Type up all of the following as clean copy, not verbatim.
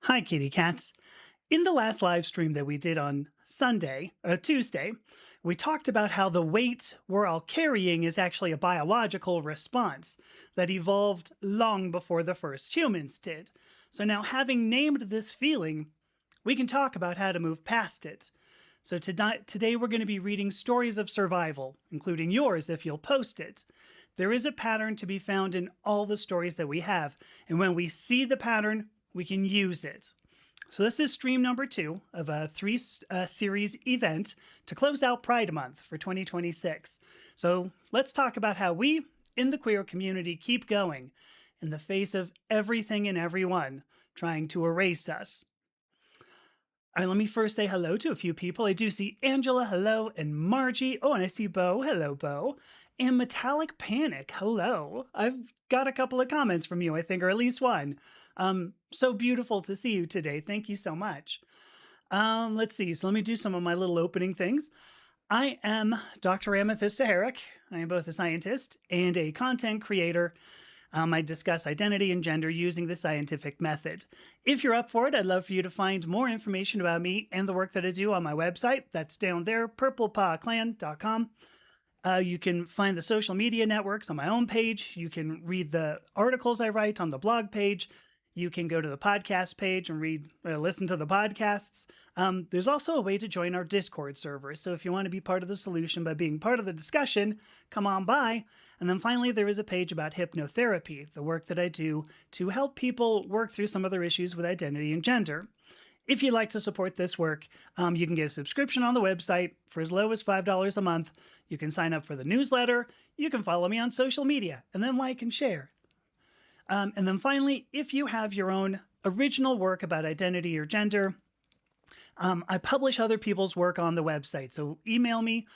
Hi, kitty cats. In the last live stream that we did on Tuesday, we talked about how the weight we're all carrying is actually a biological response that evolved long before the first humans did. So now, having named this feeling, we can talk about how to move past it. So today we're going to be reading stories of survival, including yours if you'll post it. There is a pattern to be found in all the stories that we have, and when we see the pattern, we can use it. So this is stream number 2 of a series event to close out Pride Month for 2026. So let's talk about how we in the queer community keep going in the face of everything and everyone trying to erase us. All right, let me first say hello to a few people. I do see Angela, hello, and Margie. Oh, and I see Bo. Hello, Bo. And Metallic Panic, hello. I've got a couple of comments from you, I think, or at least one. So beautiful to see you today. Thank you so much. Let's see. So let me do some of my little opening things. I am Dr. Amethysta Herrick. I am both a scientist and a content creator. I discuss identity and gender using the scientific method. If you're up for it, I'd love for you to find more information about me and the work that I do on my website. That's down there, purplepawclan.com. You can find the social media networks on my own page. You can read the articles I write on the blog page. You can go to the podcast page and listen to the podcasts. There's also a way to join our Discord server. So if you want to be part of the solution by being part of the discussion, come on by. And then finally, there is a page about hypnotherapy, the work that I do to help people work through some of their issues with identity and gender. If you'd like to support this work, you can get a subscription on the website for as low as $5 a month. You can sign up for the newsletter. You can follow me on social media and then like and share. And then finally, if you have your own original work about identity or gender, I publish other people's work on the website. So email me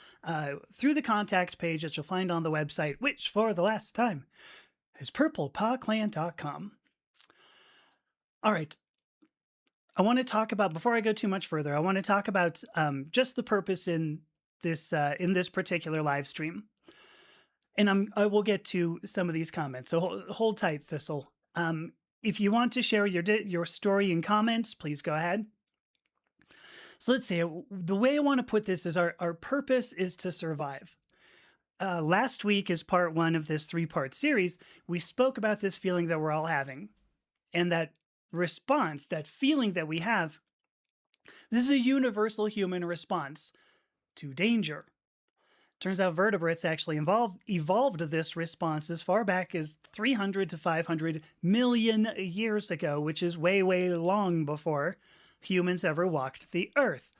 through the contact page that you'll find on the website, which for the last time is purplepawclan.com. All right. I want to talk about, before I go too much further, I want to talk about just the purpose in this particular live stream. And I will get to some of these comments, so hold tight, Thistle. If you want to share your story in comments, please go ahead. So let's see, the way I want to put this is our purpose is to survive. Last week, as part 1 of this 3-part series, we spoke about this feeling that we're all having. And that response, that feeling that we have, this is a universal human response to danger. Turns out vertebrates actually evolved this response as far back as 300 to 500 million years ago, which is way, way long before humans ever walked the earth.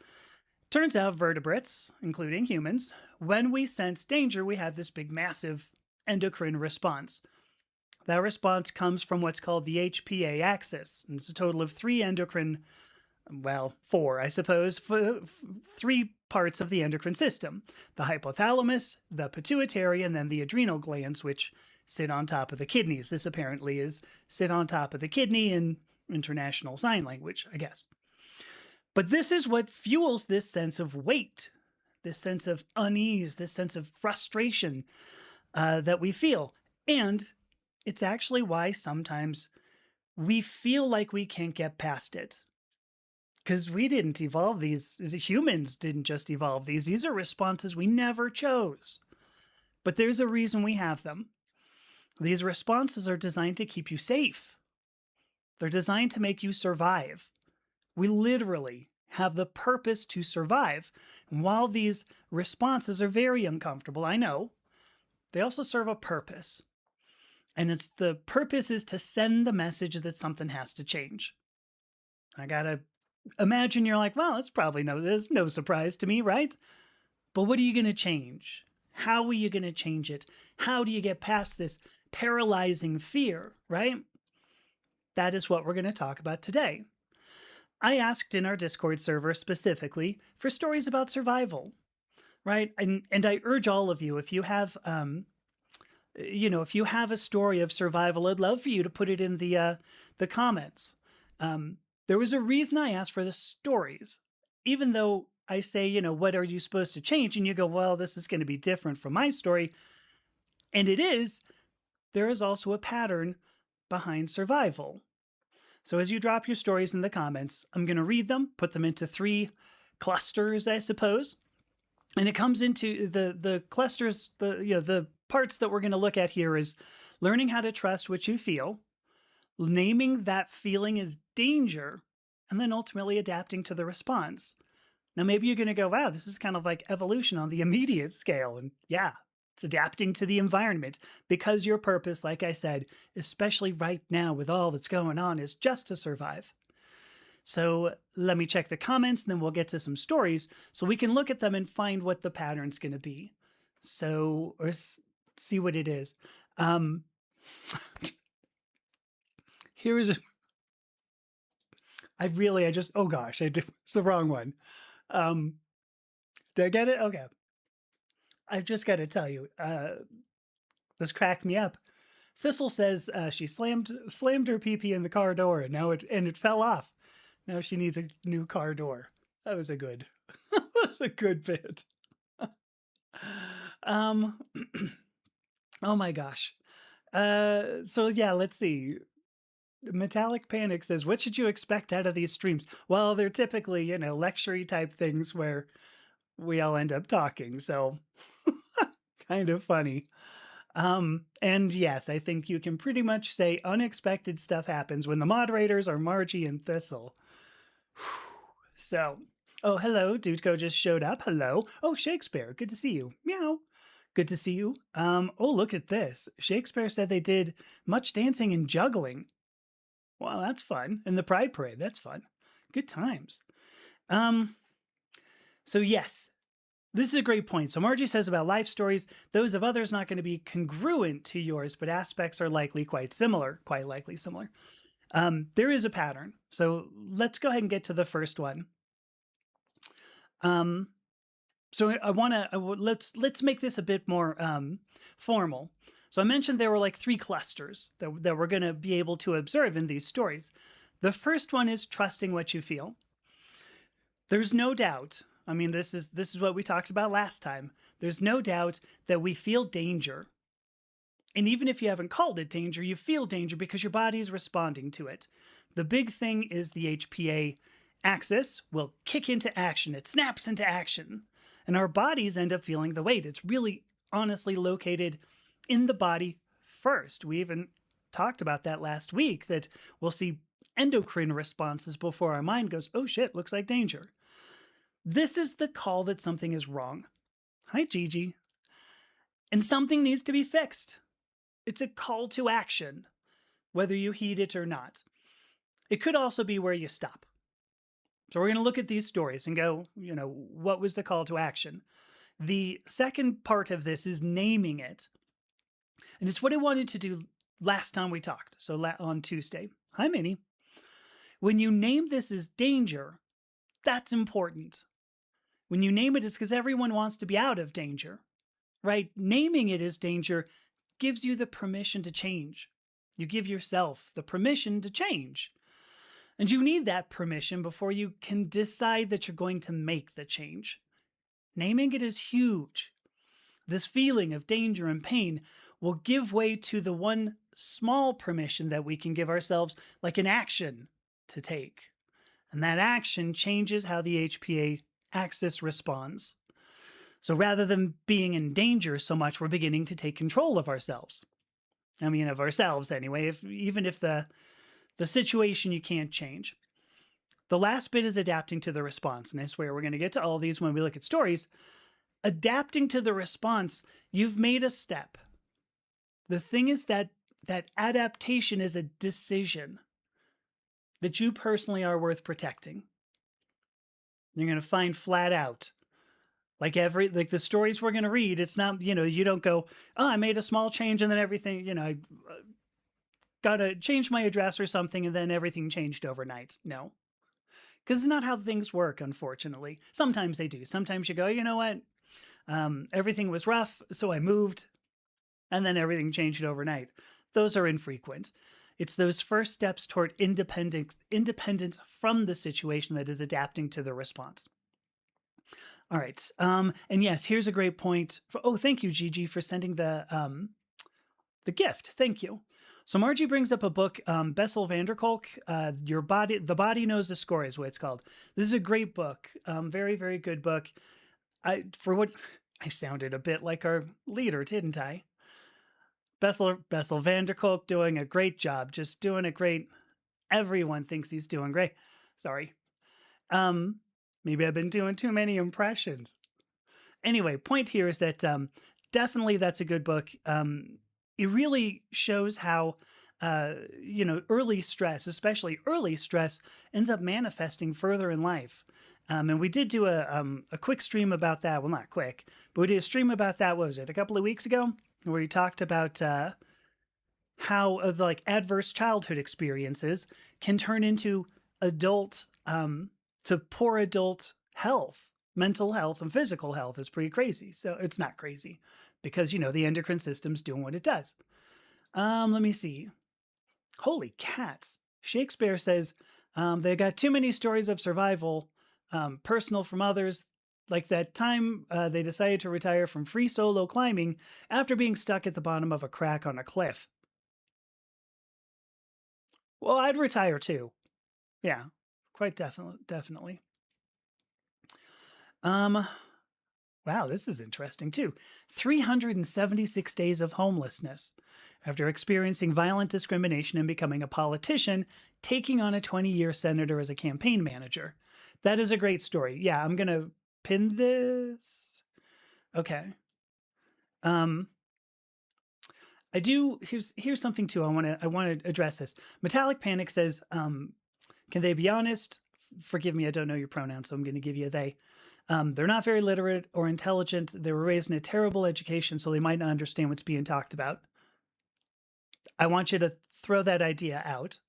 Turns out vertebrates, including humans, when we sense danger, we have this big, massive endocrine response. That response comes from what's called the HPA axis. And it's a total of 4, I suppose, 3 parts of the endocrine system. The hypothalamus, the pituitary, and then the adrenal glands, which sit on top of the kidneys. This apparently is sit on top of the kidney in international sign language, I guess. But this is what fuels this sense of weight, this sense of unease, this sense of frustration that we feel. And it's actually why sometimes we feel like we can't get past it. Because we didn't evolve these, humans didn't just evolve these. These are responses we never chose. But there's a reason we have them. These responses are designed to keep you safe. They're designed to make you survive. We literally have the purpose to survive. And while these responses are very uncomfortable, I know, they also serve a purpose. And the purpose is to send the message that something has to change. I gotta imagine you're like, well, there's no surprise to me, right? But what are you going to change? How are you going to change it? How do you get past this paralyzing fear, right? That is what we're going to talk about today. I asked in our Discord server specifically for stories about survival, right? And I urge all of you, if you have, if you have a story of survival, I'd love for you to put it in the comments. There was a reason I asked for the stories, even though I say, what are you supposed to change? And you go, well, this is going to be different from my story. And it is. There is also a pattern behind survival. So as you drop your stories in the comments, I'm going to read them, put them into three clusters, I suppose. And it comes into the clusters, the parts that we're going to look at here is learning how to trust what you feel, naming that feeling as danger, and then ultimately adapting to the response. Now, maybe you're going to go, wow, this is kind of like evolution on the immediate scale. And yeah, it's adapting to the environment because your purpose, like I said, especially right now with all that's going on, is just to survive. So let me check the comments and then we'll get to some stories so we can look at them and find what the pattern's going to be. So, see what it is. Um, here is, I just, oh gosh, it's the wrong one. Did I get it? Okay. I've just got to tell you, this cracked me up. Thistle says she slammed her pee in the car door and it fell off. Now she needs a new car door. That was a good that was a good bit. um oh my gosh. So yeah, let's see. Metallic Panic says, what should you expect out of these streams? Well, they're typically, lecture type things where we all end up talking. So kind of funny. And yes, I think you can pretty much say unexpected stuff happens when the moderators are Margie and Thistle. So, oh, hello, Dudeco just showed up. Hello. Oh, Shakespeare, good to see you. Meow. Good to see you. Oh, look at this. Shakespeare said they did much dancing and juggling. Well, that's fun. And the Pride Parade, that's fun. Good times. So yes, this is a great point. So Margie says about life stories, those of others not going to be congruent to yours, but aspects are likely quite likely similar. There is a pattern. So let's go ahead and get to the first one. So I want to let's make this a bit more formal. So I mentioned there were like three clusters that we're going to be able to observe in these stories. The first one is trusting what you feel. There's no doubt. I mean, this is what we talked about last time. There's no doubt that we feel danger. And even if you haven't called it danger, you feel danger because your body is responding to it. The big thing is the HPA axis will kick into action. It snaps into action. And our bodies end up feeling the weight. It's really honestly located in the body first. We even talked about that last week, that we'll see endocrine responses before our mind goes, oh shit, looks like danger. This is the call that something is wrong. Hi, Gigi. And something needs to be fixed. It's a call to action, whether you heed it or not. It could also be where you stop. So we're going to look at these stories and go, what was the call to action? The second part of this is naming it. And it's what I wanted to do last time we talked. So on Tuesday. Hi, Minnie. When you name this as danger, that's important. When you name it, it's because everyone wants to be out of danger, right? Naming it as danger gives you the permission to change. You give yourself the permission to change. And you need that permission before you can decide that you're going to make the change. Naming it is huge. This feeling of danger and pain will give way to the one small permission that we can give ourselves, like an action to take. And that action changes how the HPA axis responds. So rather than being in danger so much, we're beginning to take control of ourselves. I mean, of ourselves anyway, even if the situation you can't change. The last bit is adapting to the response. And I swear we're going to get to all these when we look at stories. Adapting to the response, you've made a step. The thing is that adaptation is a decision that you personally are worth protecting. You're going to find flat out. Like the stories we're going to read, it's not, you don't go, oh, I made a small change and then everything, I got to change my address or something and then everything changed overnight. No. Because it's not how things work, unfortunately. Sometimes they do. Sometimes you go, you know what? Everything was rough, so I moved, and then everything changed overnight. Those are infrequent. It's those first steps toward independence from the situation that is adapting to the response. All right. And yes, here's a great point. Thank you, Gigi, for sending the gift. Thank you. So Margie brings up a book, Bessel van der Kolk, The Body Knows the Score is what it's called. This is a great book. Very, very good book. For what I sounded a bit like our leader, didn't I? Bessel van der Kolk doing a great job, just doing a great. Everyone thinks he's doing great. Sorry. Um, Maybe I've been doing too many impressions. Anyway, point here is that definitely that's a good book. It really shows how early stress, especially early stress, ends up manifesting further in life. And we did do a quick stream about that. Well, not quick, but we did a stream about that. What was it? A couple of weeks ago, where we talked about how like adverse childhood experiences can turn into adult to poor adult health. Mental health and physical health is pretty crazy. So it's not crazy because the endocrine system's doing what it does. Let me see. Holy cats. Shakespeare says they got too many stories of survival, personal from others, like that time they decided to retire from free solo climbing after being stuck at the bottom of a crack on a cliff. Well, I'd retire too. Yeah, quite definitely. Um, wow, this is interesting too. 376 days of homelessness. After experiencing violent discrimination and becoming a politician, taking on a 20-year senator as a campaign manager. That is a great story. Yeah, I'm gonna pin this. Okay. Um, I do. Here's something too. I want to address this. Metallic Panic says, "Can they be honest? Forgive me, I don't know your pronouns, so I'm going to give you a they. They're not very literate or intelligent. They were raised in a terrible education, so they might not understand what's being talked about." I want you to throw that idea out.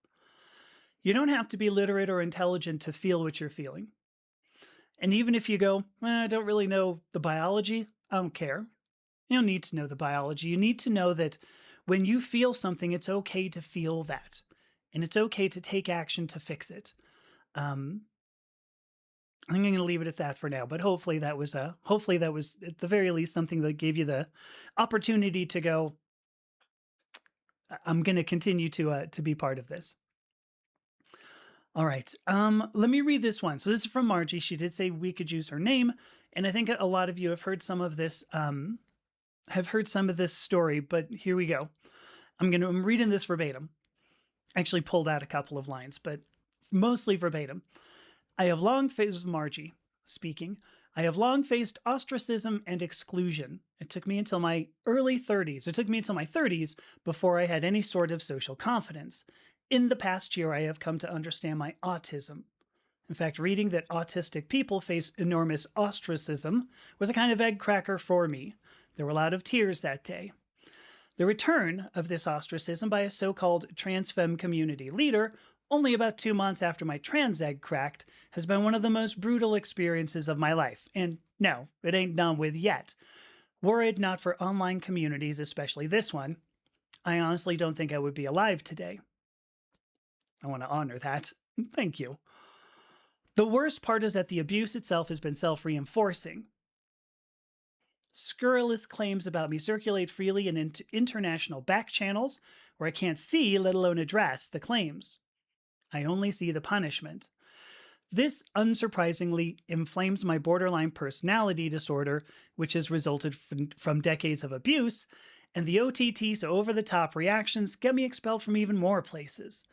You don't have to be literate or intelligent to feel what you're feeling. And even if you go, I don't really know the biology, I don't care. You don't need to know the biology. You need to know that when you feel something, it's okay to feel that. And it's okay to take action to fix it. Um, I'm going to leave it at that for now, but hopefully that was at the very least something that gave you the opportunity to go, I'm going to continue to be part of this. All right. Let me read this one. So this is from Margie. She did say we could use her name, and I think a lot of you have heard some of this story, but here we go. I'm reading this verbatim. I actually pulled out a couple of lines, but mostly verbatim. I have long faced Margie speaking. I have long faced ostracism and exclusion. It took me until my early 30s. It took me until my 30s before I had any sort of social confidence. In the past year, I have come to understand my autism. In fact, reading that autistic people face enormous ostracism was a kind of egg cracker for me. There were a lot of tears that day. The return of this ostracism by a so-called trans femme community leader, only about 2 months after my trans egg cracked, has been one of the most brutal experiences of my life. And no, it ain't done with yet. Were it not for online communities, especially this one, I honestly don't think I would be alive today. I want to honor that. Thank you. The worst part is that the abuse itself has been self-reinforcing. Scurrilous claims about me circulate freely in international back channels where I can't see, let alone address, the claims. I only see the punishment. This unsurprisingly inflames my borderline personality disorder, which has resulted from decades of abuse, and the OTT, so over the top reactions, get me expelled from even more places.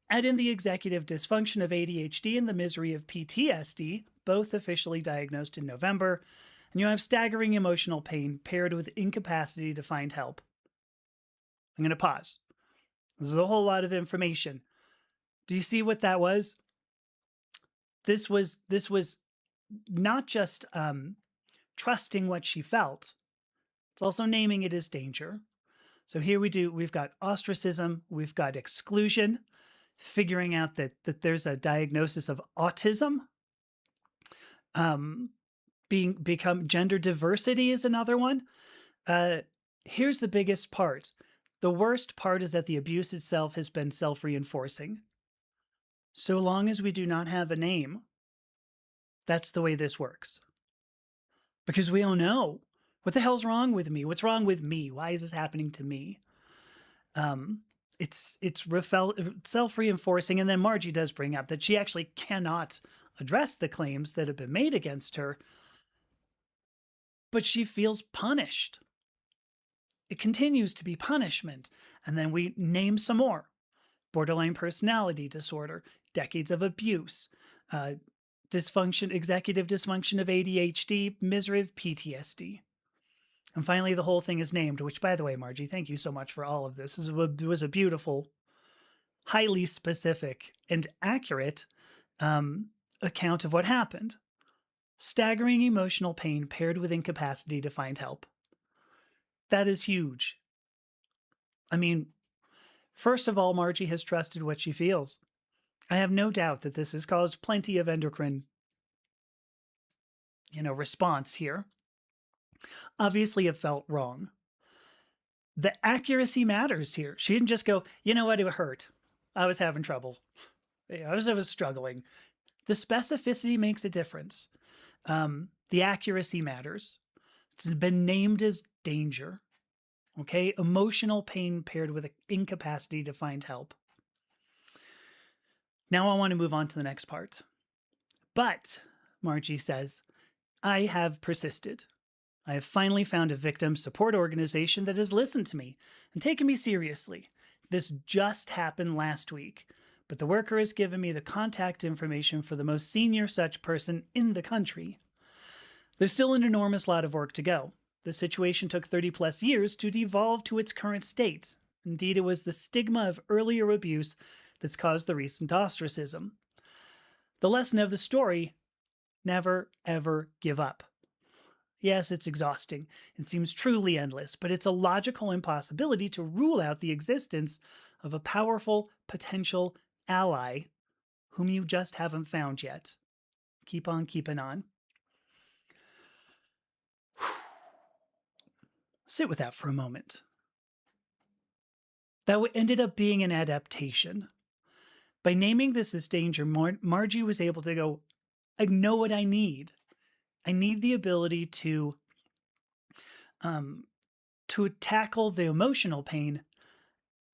Add in the executive dysfunction of ADHD and the misery of PTSD, both officially diagnosed in November, and you have staggering emotional pain paired with incapacity to find help. I'm going to pause. This is a whole lot of information. Do you see what that was? This was not just trusting what she felt. It's also naming it as danger. So here we've got ostracism, we've got exclusion, figuring out that there's a diagnosis of autism. Become gender diversity is another one. Here's the biggest part. The worst part is that the abuse itself has been self-reinforcing. So long as we do not have a name, that's the way this works. Because we don't know. What the hell's wrong with me? What's wrong with me? Why is this happening to me? self-reinforcing. And then Margie does bring up that she actually cannot address the claims that have been made against her, but she feels punished. It continues to be punishment. And then we name some more: borderline personality disorder, decades of abuse, uh, dysfunction, executive dysfunction of ADHD, misery of PTSD. And finally, the whole thing is named, which, by the way, Margie, thank you so much for all of this. It was a beautiful, highly specific, and accurate account of what happened. Staggering emotional pain paired with incapacity to find help. That is huge. I mean, first of all, Margie has trusted what she feels. I have no doubt that this has caused plenty of endocrine, response here. Obviously, it felt wrong. The accuracy matters here. She didn't just go, you know what, it hurt. I was having trouble. I was struggling. The specificity makes a difference. The accuracy matters. It's been named as danger. Okay, emotional pain paired with incapacity to find help. Now I want to move on to the next part. But, Margie says, I have persisted. I have finally found a victim support organization that has listened to me and taken me seriously. This just happened last week, but the worker has given me the contact information for the most senior such person in the country. There's still an enormous lot of work to go. The situation took 30 plus years to devolve to its current state. Indeed, it was the stigma of earlier abuse that's caused the recent ostracism. The lesson of the story: never, ever give up. Yes, it's exhausting. It seems truly endless, but it's a logical impossibility to rule out the existence of a powerful potential ally whom you just haven't found yet. Keep on keeping on. Sit with that for a moment. That ended up being an adaptation. By naming this as danger, Margie was able to go, I know what I need. I need the ability to tackle the emotional pain,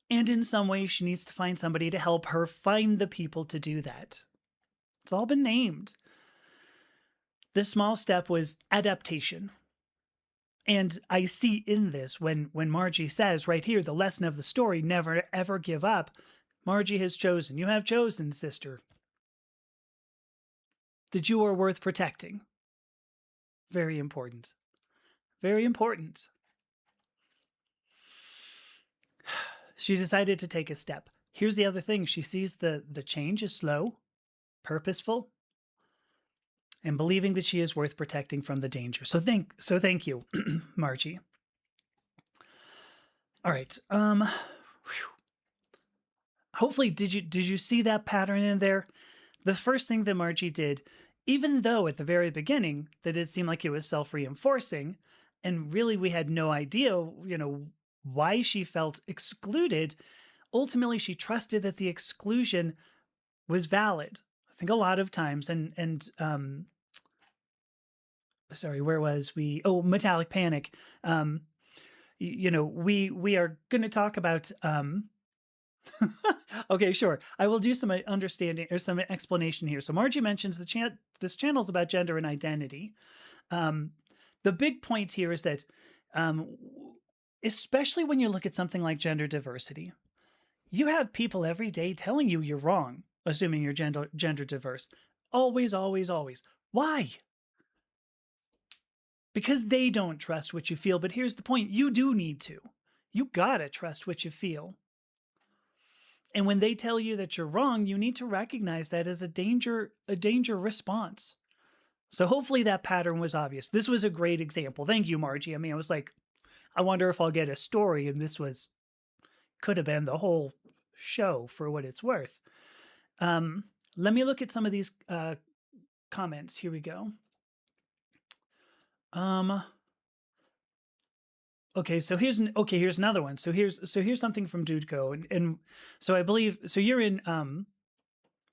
and in some way she needs to find somebody to help her find the people to do that. It's all been named. This small step was adaptation. And I see in this, when Margie says right here, the lesson of the story: never ever give up. Margie has chosen. You have chosen, sister, that you are worth protecting. Very important. Very important. She decided to take a step. Here's the other thing. She sees the change is slow, purposeful, and believing that she is worth protecting from the danger. So thank you, Margie. All right. Hopefully, did you see that pattern in there? The first thing that Margie did, even though at the very beginning that it seemed like it was self-reinforcing, and really we had no idea, why she felt excluded, ultimately she trusted that the exclusion was valid. I think a lot of times, sorry, where was we? Oh, Metallic Panic. We are going to talk about. Okay, sure. I will do some understanding or some explanation here. So Margie mentions this channel is about gender and identity. The big point here is that, especially when you look at something like gender diversity, you have people every day telling you you're wrong, assuming you're gender diverse. Always, always, always. Why? Because they don't trust what you feel. But here's the point: you do need to. You gotta trust what you feel. And when they tell you that you're wrong, you need to recognize that as a danger response. So hopefully that pattern was obvious. This was a great example. Thank you, Margie. I mean, I was like, I wonder if I'll get a story, and this could have been the whole show for what it's worth. Let me look at some of these comments. Here we go. Okay, so here's another one. So here's something from Dudko, and so I believe you're in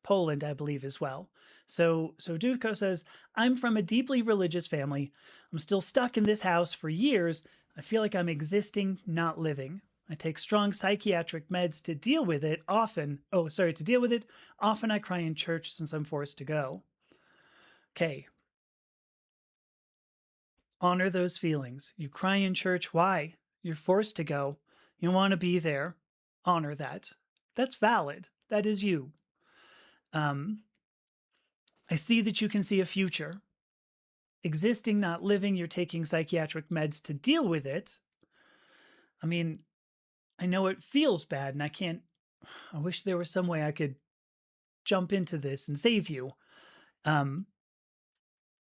Poland, I believe, as well. So Dudko says, I'm from a deeply religious family. I'm still stuck in this house for years. I feel like I'm existing, not living. I take strong psychiatric meds to deal with it. To deal with it. Often I cry in church since I'm forced to go. Okay. Honor those feelings. You cry in church. Why? You're forced to go. You want to be there. Honor that. That's valid. That is you. Um, I see that you can see a future. Existing, not living, you're taking psychiatric meds to deal with it. I mean, I know it feels bad and I wish there was some way I could jump into this and save you. Um,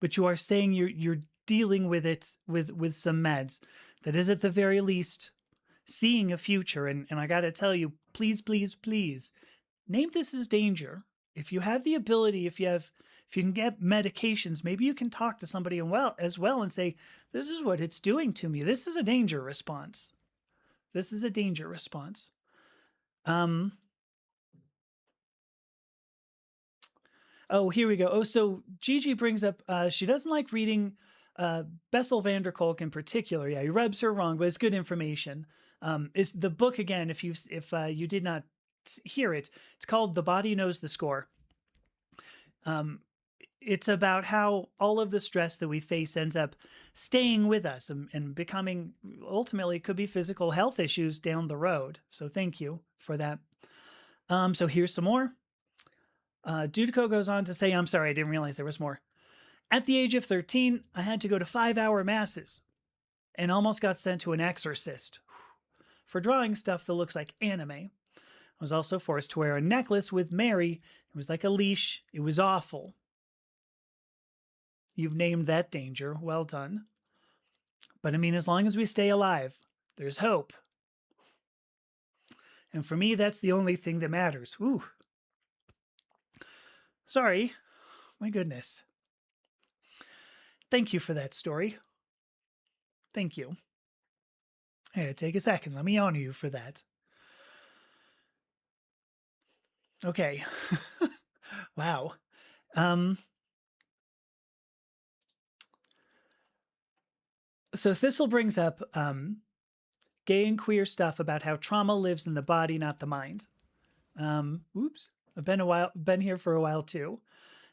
but you are saying you're dealing with it with some meds. That is at the very least seeing a future. And I gotta tell you, please, please, please, name this as danger. If you have the ability, if you can get medications, maybe you can talk to somebody as well and say, this is what it's doing to me. This is a danger response. This is a danger response. Um, Oh, here we go. Oh, so Gigi brings up she doesn't like reading Bessel van der Kolk in particular. Yeah, he rubs her wrong, but it's good information. Is the book again? If you did not hear it, it's called "The Body Knows the Score." Um, it's about how all of the stress that we face ends up staying with us and becoming ultimately it could be physical health issues down the road. So thank you for that. So here's some more. Dudico goes on to say, I'm sorry, I didn't realize there was more. At the age of 13, I had to go to 5-hour masses and almost got sent to an exorcist for drawing stuff that looks like anime. I was also forced to wear a necklace with Mary. It was like a leash. It was awful. You've named that danger. Well done. But I mean, as long as we stay alive, there's hope. And for me, that's the only thing that matters. Ooh. Sorry. My goodness. Thank you for that story. Thank you. Hey, take a second. Let me honor you for that. Okay. Wow. Um, so Thistle brings up gay and queer stuff about how trauma lives in the body, not the mind. Oops. Been here for a while too.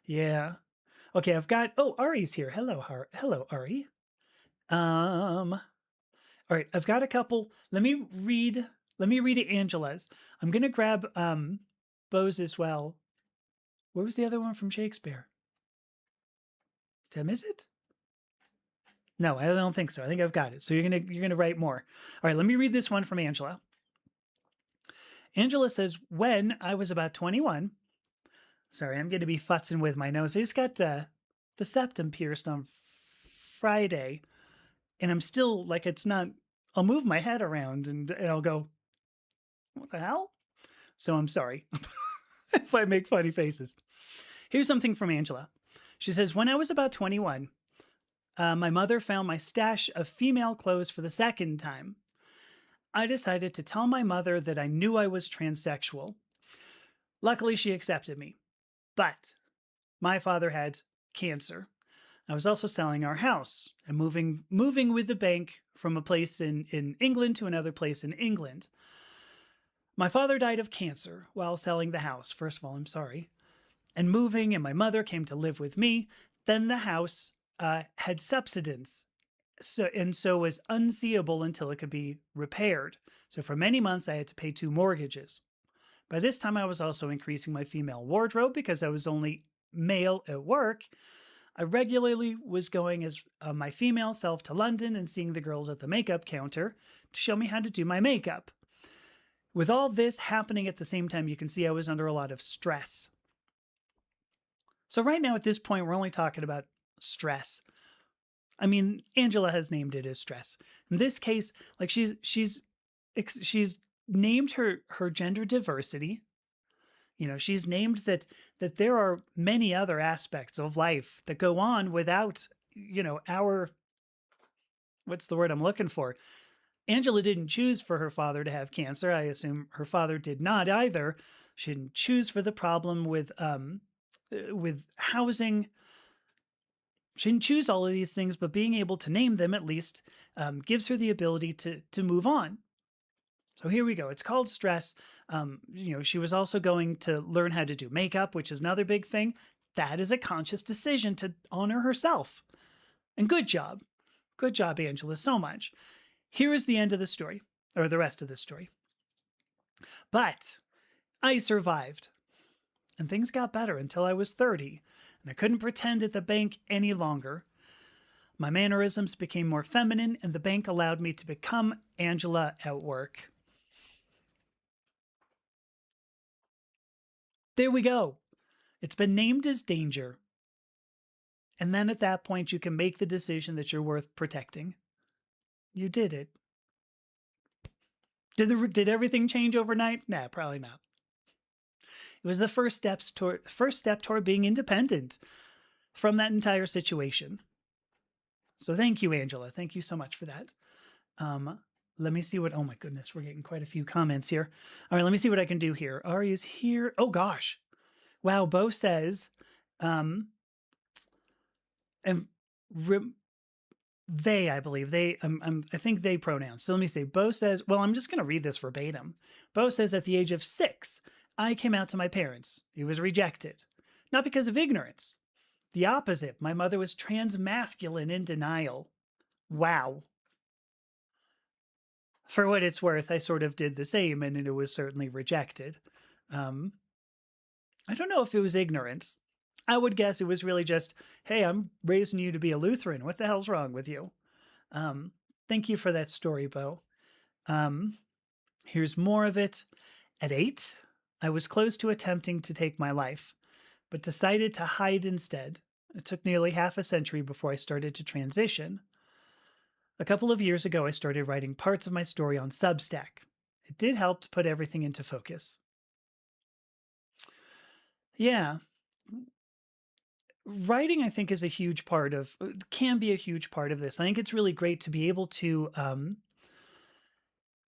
Yeah. Okay, I've got Ari's here. Hello, Ari. All right, I've got a couple. Let me read Angela's. I'm gonna grab Bo's as well. Where was the other one from Shakespeare? Did I miss it? No, I don't think so. I think I've got it. So you're gonna write more. All right, let me read this one from Angela. Angela says, when I was about 21, sorry, I'm going to be futzing with my nose. I just got the septum pierced on Friday, and I'm still like, it's not, I'll move my head around and I'll go, what the hell? So I'm sorry if I make funny faces. Here's something from Angela. She says, when I was about 21, my mother found my stash of female clothes for the second time. I decided to tell my mother that I knew I was transsexual. Luckily, she accepted me. But my father had cancer. I was also selling our house and moving with the bank from a place in England to another place in England. My father died of cancer while selling the house. First of all, I'm sorry. And moving, and my mother came to live with me. Then the house had subsidence, so was unseeable until it could be repaired. So for many months, I had to pay 2 mortgages. By this time, I was also increasing my female wardrobe because I was only male at work. I regularly was going as my female self to London and seeing the girls at the makeup counter to show me how to do my makeup. With all this happening at the same time, you can see I was under a lot of stress. So right now at this point, we're only talking about stress. I mean, Angela has named it as stress. In this case, like she's named her gender diversity. You know, she's named that there are many other aspects of life that go on without, our what's the word I'm looking for? Angela didn't choose for her father to have cancer. I assume her father did not either. She didn't choose for the problem with housing. She didn't choose all of these things, but being able to name them at least gives her the ability to move on. So here we go. It's called stress. She was also going to learn how to do makeup, which is another big thing. That is a conscious decision to honor herself. And good job. Good job, Angela, so much. Here is the end of the story, or the rest of the story. But I survived. And things got better until I was 30, and I couldn't pretend at the bank any longer. My mannerisms became more feminine, and the bank allowed me to become Angela at work. There we go. It's been named as danger. And then at that point, you can make the decision that you're worth protecting. You did it. Did everything change overnight? Nah, probably not. It was the first step toward being independent from that entire situation. So thank you, Angela. Thank you so much for that. Let me see what. Oh my goodness, we're getting quite a few comments here. All right, let me see what I can do here. Ari is here. Oh gosh, wow. Bo says, and they, I believe they, I think they pronouns. So let me see. Bo says, well, I'm just going to read this verbatim. Bo says, at the age of 6, I came out to my parents. He was rejected, not because of ignorance. The opposite. My mother was transmasculine in denial. Wow. For what it's worth, I sort of did the same, and it was certainly rejected. I don't know if it was ignorance. I would guess it was really just, hey, I'm raising you to be a Lutheran. What the hell's wrong with you? Thank you for that story, Bo. Here's more of it. At 8, I was close to attempting to take my life, but decided to hide instead. It took nearly half a century before I started to transition. A couple of years ago, I started writing parts of my story on Substack. It did help to put everything into focus. Yeah. Writing, I think, is a huge part of, can be a huge part of this. I think it's really great to be able to,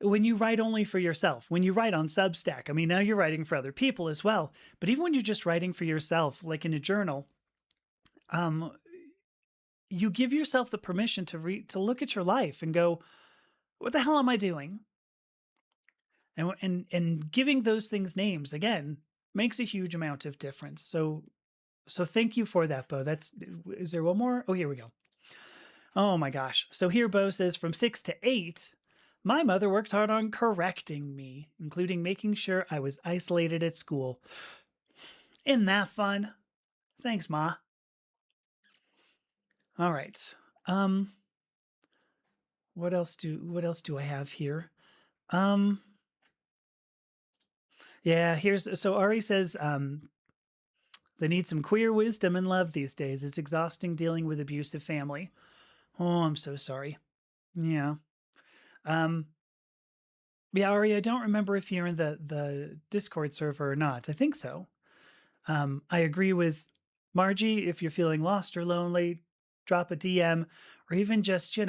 when you write only for yourself, when you write on Substack, I mean, now you're writing for other people as well, but even when you're just writing for yourself, like in a journal, you give yourself the permission to look at your life and go, what the hell am I doing? And giving those things names again makes a huge amount of difference. So thank you for that, Bo. Is there one more? Oh, here we go. Oh my gosh. So here Bo says, from 6 to 8, my mother worked hard on correcting me, including making sure I was isolated at school. Isn't that fun? Thanks, Ma. All right. What else do I have here? Yeah, so Ari says, they need some queer wisdom and love these days. It's exhausting dealing with abusive family. Oh, I'm so sorry. Yeah. Yeah, Ari, I don't remember if you're in the Discord server or not. I think so. I agree with Margie. If you're feeling lost or lonely, drop a DM or even just,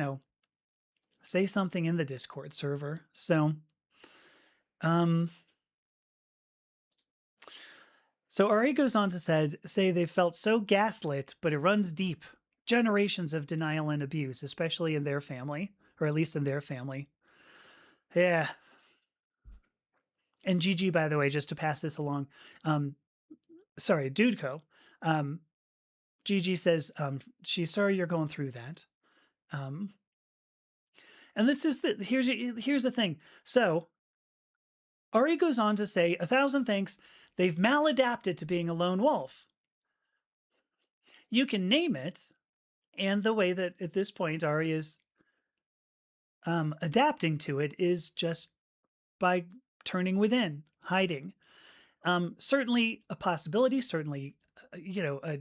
say something in the Discord server. So, so Ari goes on to say they felt so gaslit, but it runs deep. Generations of denial and abuse, especially in their family, or at least in their family. Yeah. And Gigi, by the way, just to pass this along, sorry, Dudeco. Gigi says she's sorry you're going through that. And this is here's the thing. So Ari goes on to say, 1,000 thanks. They've maladapted to being a lone wolf. You can name it, and the way that at this point Ari is adapting to it is just by turning within, hiding. Certainly a possibility, certainly, a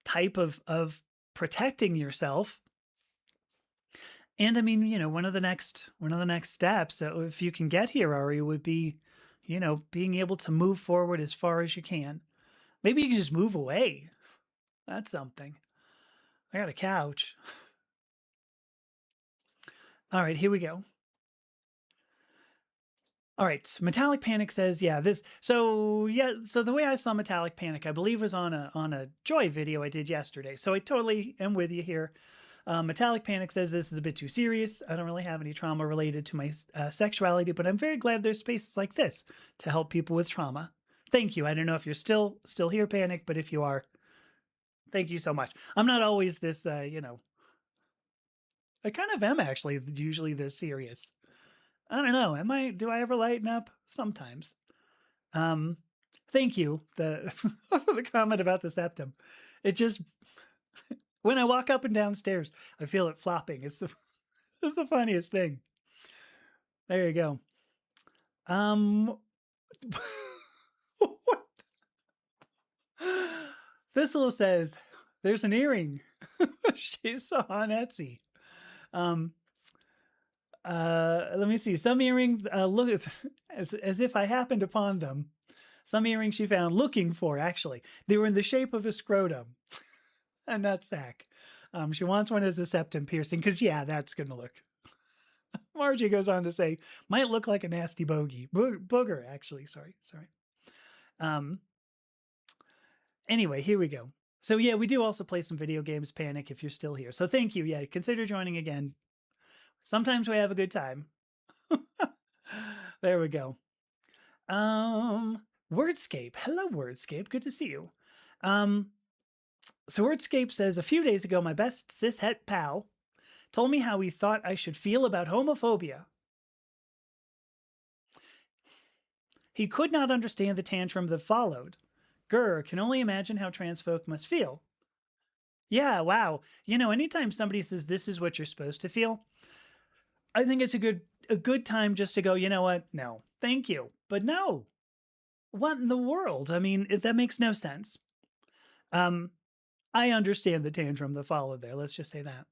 type of protecting yourself. And I mean, one of the next steps, if you can get here, Ari, would be, being able to move forward as far as you can. Maybe you can just move away. That's something. I got a couch. All right, here we go. All right, Metallic Panic says, yeah, so the way I saw Metallic Panic, I believe, was on a Joy video I did yesterday. So I totally am with you here. Metallic Panic says this is a bit too serious. I don't really have any trauma related to my sexuality, but I'm very glad there's spaces like this to help people with trauma. Thank you. I don't know if you're still here, Panic, but if you are, thank you so much. I'm not always this, I kind of am actually usually this serious. I don't know. Am I? Do I ever lighten up? Sometimes. Um, Thank you the for the comment about the septum. It just when I walk up and downstairs, I feel it flopping. It's the funniest thing. There you go. Um, Thistle says there's an earring she saw on Etsy. Um, Let me see. Some earrings look as if I happened upon them. Some earrings she found looking for, actually. They were in the shape of a scrotum, a nutsack. She wants one as a septum piercing because, yeah, that's going to look. Margie goes on to say, might look like a nasty bogey. Booger, actually. Sorry. Um, anyway, here we go. So, yeah, we do also play some video games, Panic, if you're still here. So thank you. Yeah, consider joining again. Sometimes we have a good time. There we go. Wordscape. Hello, Wordscape. Good to see you. So Wordscape says, a few days ago, my best cishet pal told me how he thought I should feel about homophobia. He could not understand the tantrum that followed. Grr, can only imagine how trans folk must feel. Yeah, wow. Anytime somebody says this is what you're supposed to feel, I think it's a good time just to go, you know what? No, thank you. But no. What in the world? I mean, that makes no sense. I understand the tantrum that followed there. Let's just say that.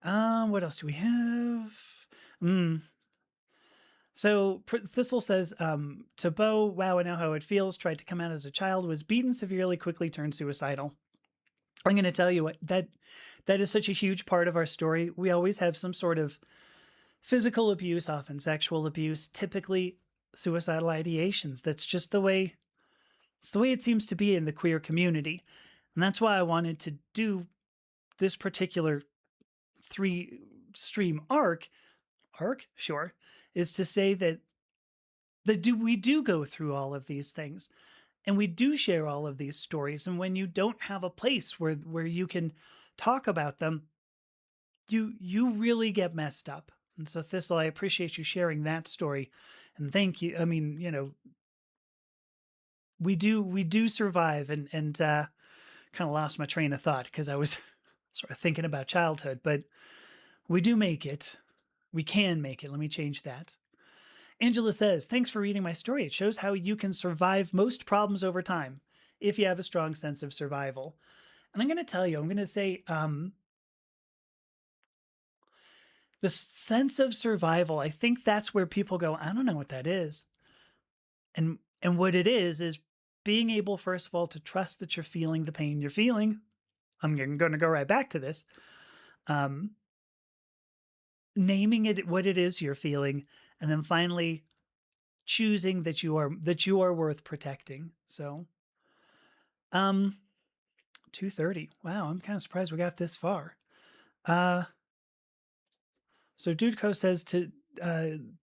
What else do we have? So Thistle says, to Bo, wow, I know how it feels. Tried to come out as a child, was beaten severely, quickly turned suicidal. I'm going to tell you what that is such a huge part of our story. We always have some sort of physical abuse, often sexual abuse, typically suicidal ideations. That's just the way it seems to be in the queer community. And that's why I wanted to do this particular 3-stream arc, sure, is to say that we do go through all of these things and we do share all of these stories. And when you don't have a place where you can talk about them, you really get messed up. And so Thistle, I appreciate you sharing that story. And thank you. I mean, we do survive and kind of lost my train of thought because I was sort of thinking about childhood, but we do make it. We can make it. Let me change that. Angela says, thanks for reading my story. It shows how you can survive most problems over time if you have a strong sense of survival. And I'm going to tell you, I'm going to say, the sense of survival, I think that's where people go, I don't know what that is. And what it is being able, first of all, to trust that you're feeling the pain you're feeling. I'm going to go right back to this. Naming it what it is you're feeling, and then finally choosing that you are worth protecting. So 2:30. Wow, I'm kind of surprised we got this far. So Dudeco says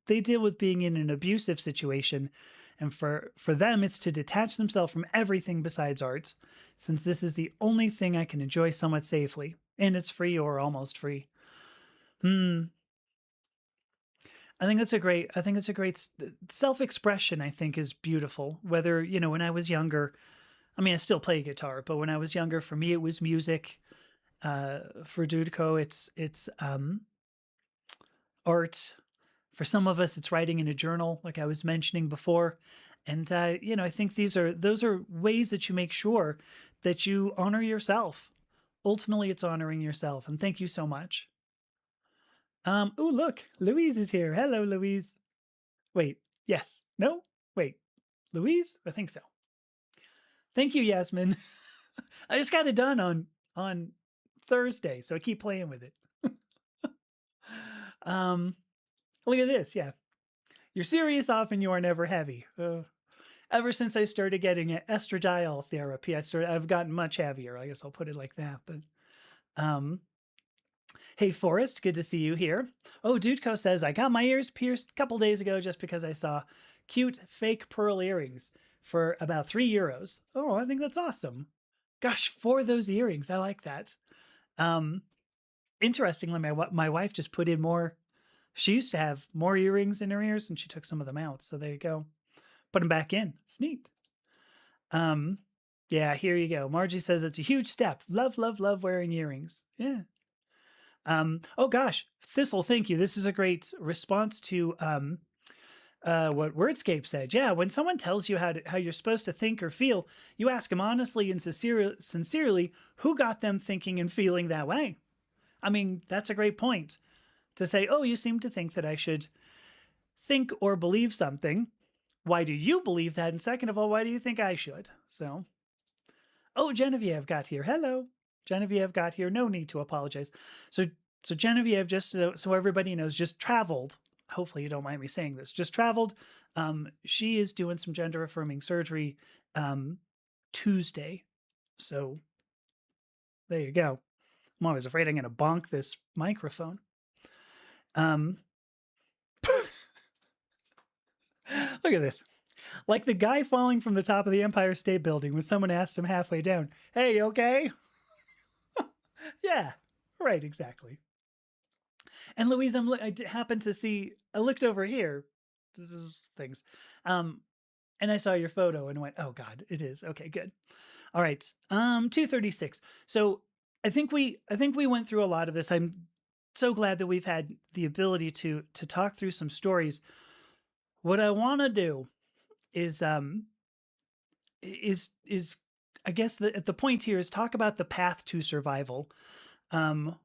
they deal with being in an abusive situation, and for them it's to detach themselves from everything besides art, since this is the only thing I can enjoy somewhat safely, and it's free or almost free. I think that's a great self-expression. I think is beautiful. Whether, when I was younger, I mean, I still play guitar, but when I was younger, for me, it was music. For Dudeco, it's art. For some of us, it's writing in a journal, like I was mentioning before. And, I think those are ways that you make sure that you honor yourself. Ultimately, it's honoring yourself. And thank you so much. Oh, look, Louise is here. Hello, Louise. Wait, yes. No? Wait. Louise? I think so. Thank you, Yasmin. I just got it done on Thursday, so I keep playing with it. Look at this, yeah. You're serious often, you are never heavy. Ever since I started getting estradiol therapy, I've gotten much heavier. I guess I'll put it like that. But Um, hey, Forrest, good to see you here. Oh, Dudeco says, I got my ears pierced a couple days ago just because I saw cute fake pearl earrings for about €3. Oh, I think that's awesome. Gosh, for those earrings, I like that. Um, Interestingly, my wife just put in more. She used to have more earrings in her ears, and she took some of them out. So there you go. Put them back in. It's neat. Um, yeah, here you go. Margie says it's a huge step. Love, love, love wearing earrings. Yeah. Oh gosh, Thistle, thank you. This is a great response to what Wordscape said. Yeah, when someone tells you how you're supposed to think or feel, you ask them honestly and sincerely who got them thinking and feeling that way. I mean, that's a great point to say, oh, you seem to think that I should think or believe something. Why do you believe that? And second of all, why do you think I should? So, oh, Genevieve got here. Hello. Genevieve got here. No need to apologize. So, so Genevieve, just so everybody knows, just traveled. Hopefully, you don't mind me saying this. Just traveled. She is doing some gender affirming surgery Tuesday. So, there you go. I'm always afraid I'm going to bonk this microphone. Um, Look at this. Like the guy falling from the top of the Empire State Building when someone asked him halfway down, hey, you okay? Yeah, right, exactly. And Louise, I happened to see, I looked over here. This is things. And I saw your photo and went, oh God, it is. Okay, good. All right. 236. So I think we went through a lot of this. I'm so glad that we've had the ability to talk through some stories. What I want to do is is I guess the point here is talk about the path to survival. Um,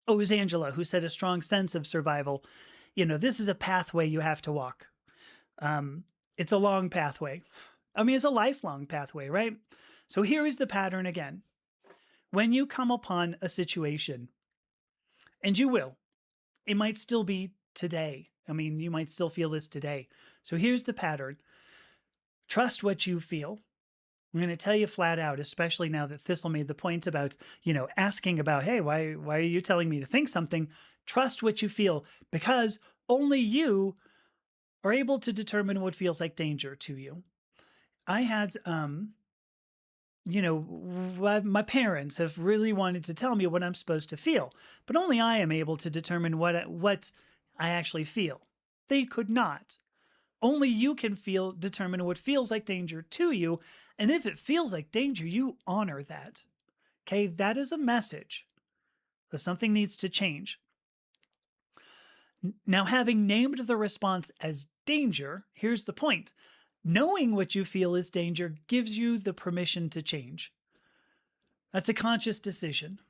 oh, it was Angela who said a strong sense of survival. This is a pathway you have to walk. Um, it's a long pathway. I mean, it's a lifelong pathway, right? So here is the pattern again. When you come upon a situation, and you will, it might still be today. I mean, you might still feel this today. So here's the pattern. Trust what you feel. I'm going to tell you flat out, especially now that Thistle made the point about, asking about, hey, why are you telling me to think something? Trust what you feel, because only you are able to determine what feels like danger to you. I had, my parents have really wanted to tell me what I'm supposed to feel, but only I am able to determine what I actually feel. They could not. Only you can determine what feels like danger to you. And if it feels like danger, you honor that. Okay, that is a message that something needs to change. Now, having named the response as danger, here's the point. Knowing what you feel is danger gives you the permission to change. That's a conscious decision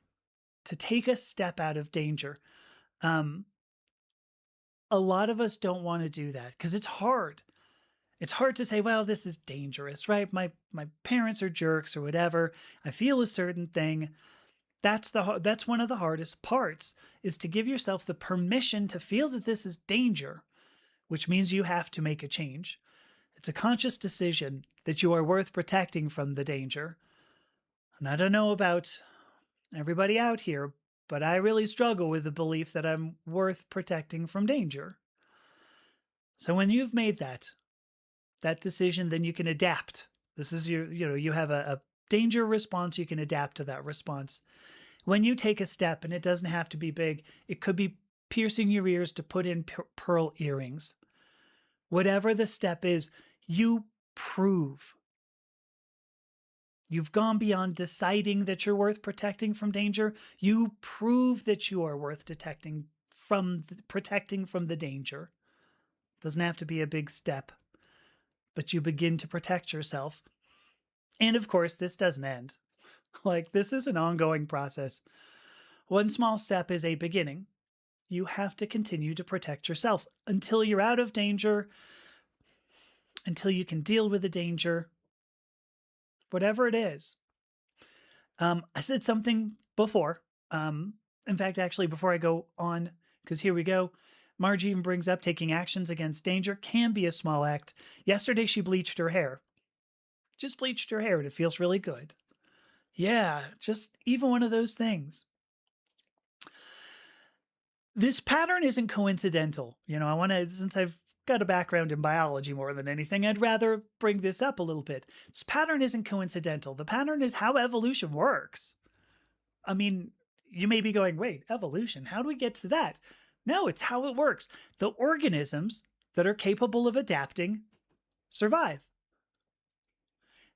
to take a step out of danger. Um, a lot of us don't want to do that because it's hard. It's hard to say, well, this is dangerous, right? My parents are jerks or whatever. I feel a certain thing. That's one of the hardest parts, is to give yourself the permission to feel that this is danger, which means you have to make a change. It's a conscious decision that you are worth protecting from the danger. And I don't know about everybody out here, but I really struggle with the belief that I'm worth protecting from danger. So when you've made that decision, then you can adapt. This is you have a danger response, you can adapt to that response. When you take a step, and it doesn't have to be big, it could be piercing your ears to put in pearl earrings. Whatever the step is, you prove. You've gone beyond deciding that you're worth protecting from danger. You prove that you are worth protecting from the danger. Doesn't have to be a big step, but you begin to protect yourself. And of course, this doesn't end. Like, this is an ongoing process. One small step is a beginning. You have to continue to protect yourself until you're out of danger, until you can deal with the danger, whatever it is. I said something before. In fact, actually, before I go on, because here we go. Margie even brings up taking actions against danger can be a small act. Yesterday, she bleached her hair. Just bleached her hair, and it feels really good. Yeah, just even one of those things. This pattern isn't coincidental. I want to, since I've got a background in biology more than anything, I'd rather bring this up a little bit. This pattern isn't coincidental. The pattern is how evolution works. I mean, you may be going, wait, evolution, how do we get to that? No, it's how it works. The organisms that are capable of adapting survive.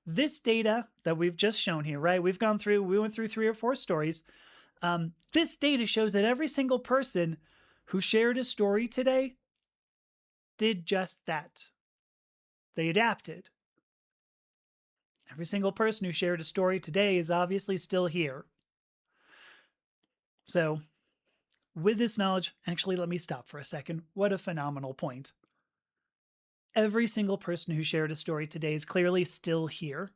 This data that we've just shown here, right? We went through 3 or 4 stories. This data shows that every single person who shared a story today did just that. They adapted. Every single person who shared a story today is obviously still here. So, with this knowledge, actually, let me stop for a second. What a phenomenal point. Every single person who shared a story today is clearly still here.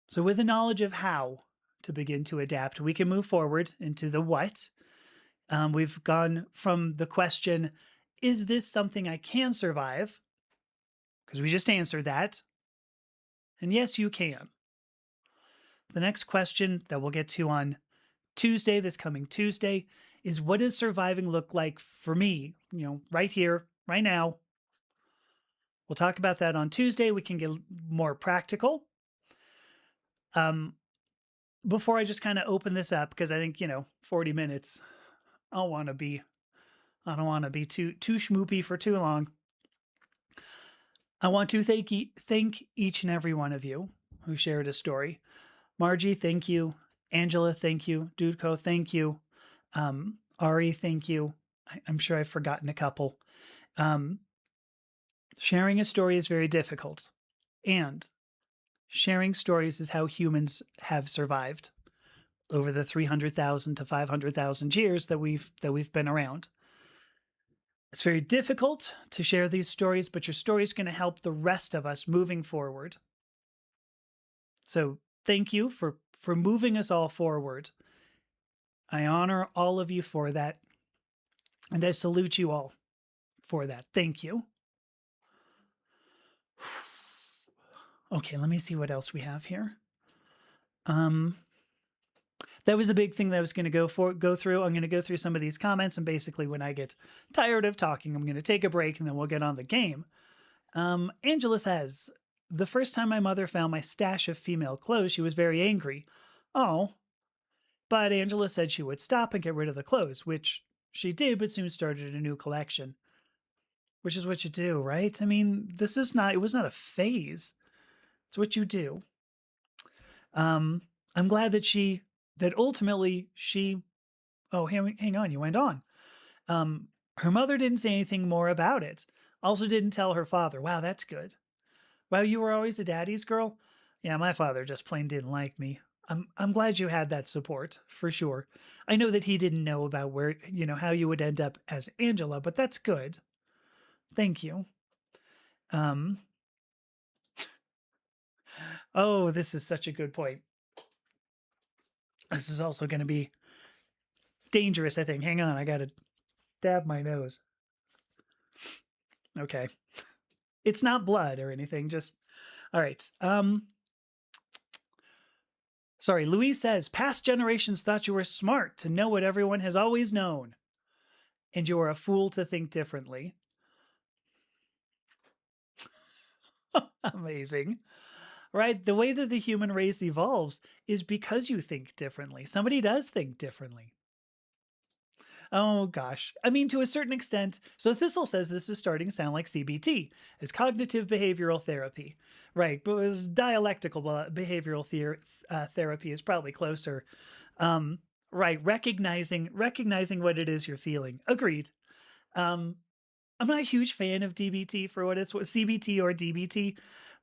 So, with the knowledge of how to begin to adapt, we can move forward into the what. We've gone from the question, is this something I can survive? Because we just answered that. And yes, you can. The next question that we'll get to on Tuesday, this coming Tuesday, is what does surviving look like for me? Right here, right now. We'll talk about that on Tuesday. We can get more practical. Before I just kind of open this up, because I think, 40 minutes, I don't want to be too schmoopy for too long. I want to thank each and every one of you who shared a story. Margie, thank you. Angela, thank you. Dudko, thank you. Ari, thank you. I'm sure I've forgotten a couple. Sharing a story is very difficult, and sharing stories is how humans have survived over the 300,000 to 500,000 years that we've been around. It's very difficult to share these stories, but your story is going to help the rest of us moving forward. So thank you for moving us all forward. I honor all of you for that, and I salute you all for that. Thank you. Okay, let me see what else we have here. That was the big thing that I was going to go through. I'm going to go through some of these comments, and basically when I get tired of talking, I'm going to take a break, and then we'll get on the game. Angela says, the first time my mother found my stash of female clothes, she was very angry. Oh, but Angela said she would stop and get rid of the clothes, which she did, but soon started a new collection. Which is what you do, right? I mean, it was not a phase. It's what you do. I'm glad that ultimately oh, hang on, you went on. Her mother didn't say anything more about it. Also didn't tell her father. Wow, that's good. Wow, you were always a daddy's girl? Yeah, my father just plain didn't like me. I'm glad you had that support, for sure. I know that he didn't know about where, how you would end up as Angela, but that's good. Thank you. Oh, this is such a good point. This is also going to be dangerous, I think. Hang on, I got to dab my nose. Okay. It's not blood or anything, just all right. Sorry, Louise says past generations thought you were smart to know what everyone has always known, and you are a fool to think differently. Amazing. Right? The way that the human race evolves is because you think differently. Somebody does think differently. Oh gosh. I mean, to a certain extent. So Thistle says this is starting to sound like CBT, as cognitive behavioral therapy. Right. But dialectical behavioral therapy is probably closer. Right. Recognizing what it is you're feeling. Agreed. I'm not a huge fan of DBT for what it's CBT or DBT.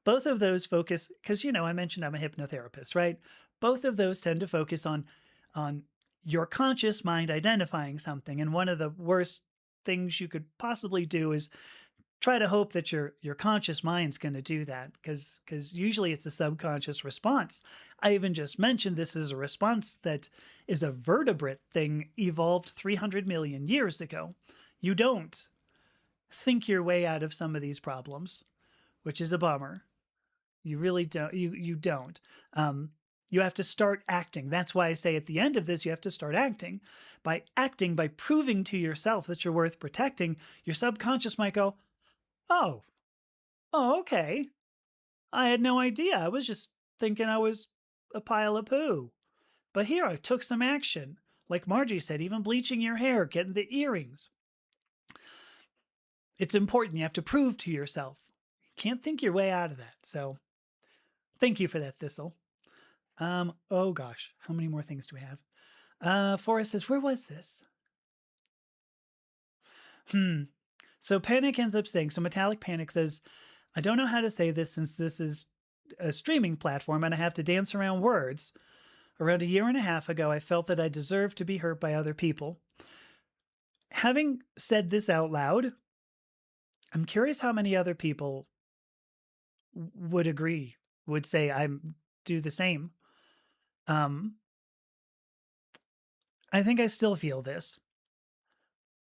Both of those focus, because I mentioned I'm a hypnotherapist, right? Both of those tend to focus on your conscious mind identifying something. And one of the worst things you could possibly do is try to hope that your conscious mind's going to do that, because usually it's a subconscious response. I even just mentioned this is a response that is a vertebrate thing evolved 300 million years ago. You don't think your way out of some of these problems, which is a bummer. You really don't. You don't. You have to start acting. That's why I say at the end of this, you have to start acting. By acting, by proving to yourself that you're worth protecting, your subconscious might go, oh, oh, okay. I had no idea. I was just thinking I was a pile of poo. But here I took some action. Like Margie said, even bleaching your hair, getting the earrings. It's important. You have to prove to yourself. You can't think your way out of that. So thank you for that, Thistle. Oh gosh, how many more things do we have? Forrest says, where was this? So Panic ends up saying, so Metallic Panic says, I don't know how to say this since this is a streaming platform and I have to dance around words. Around a year and a half ago, I felt that I deserved to be hurt by other people. Having said this out loud, I'm curious how many other people would agree, would say I do the same. I think I still feel this,